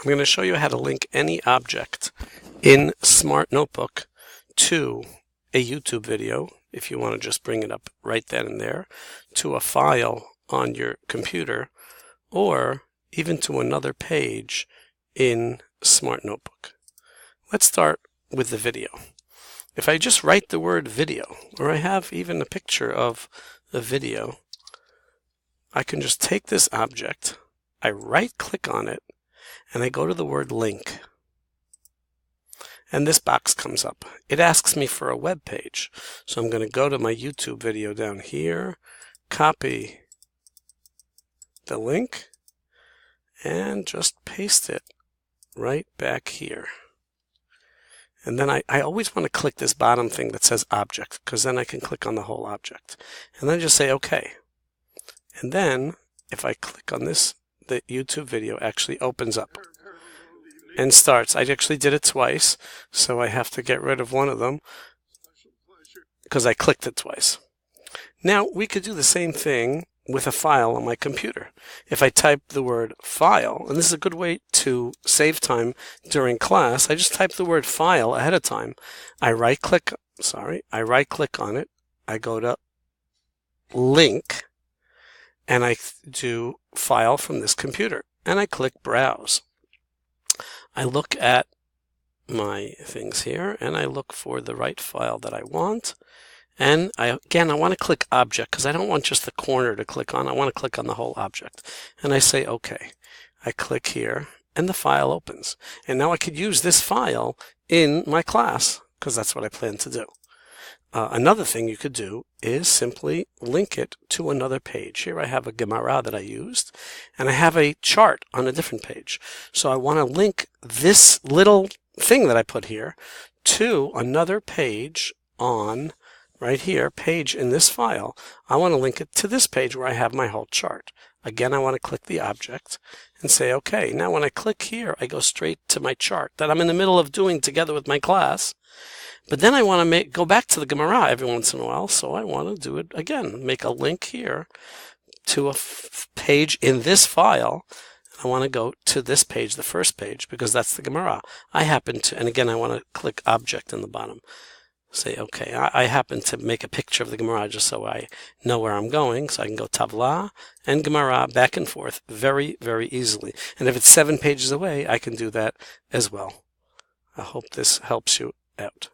I'm going to show you how to link any object in Smart Notebook to a YouTube video, if you want to just bring it up right then and there, to a file on your computer, or even to another page in Smart Notebook. Let's start with the video. If I just write the word video, or I have even a picture of a video, I can just take this object, I right-click on it, and I go to the word link. And this box comes up. It asks me for a web page. So I'm going to go to my YouTube video down here, copy the link, and just paste it right back here. And then I always want to click this bottom thing that says object, because then I can click on the whole object. And then just say OK. And then if I click on this, the YouTube video actually opens up and starts. I actually did it twice, so I have to get rid of one of them because I clicked it twice. Now we could do the same thing with a file on my computer. If I type the word file, and this is a good way to save time during class, I just type the word file ahead of time. I right click on it, I go to link, and I do file from this computer, and I click browse. I look at my things here, and I look for the right file that I want. And I want to click object because I don't want just the corner to click on. I want to click on the whole object. And I say OK. I click here, and the file opens. And now I could use this file in my class because that's what I plan to do. Another thing you could do is simply link it to another page. Here I have a Gemara that I used, and I have a chart on a different page. So I want to link this little thing that I put here to another page on right here, page in this file. I want to link it to this page where I have my whole chart. Again, I want to click the object and say OK. Now when I click here, I go straight to my chart that I'm in the middle of doing together with my class. But then I want to go back to the Gemara every once in a while, so I want to do it again. Make a link here to a page in this file. I want to go to this page, the first page, because that's the Gemara. I happen to, and again, I want to click object in the bottom. Say, OK, I happen to make a picture of the Gemara just so I know where I'm going, so I can go Tavla and Gemara back and forth very, very easily. And if it's 7 pages away, I can do that as well. I hope this helps you out.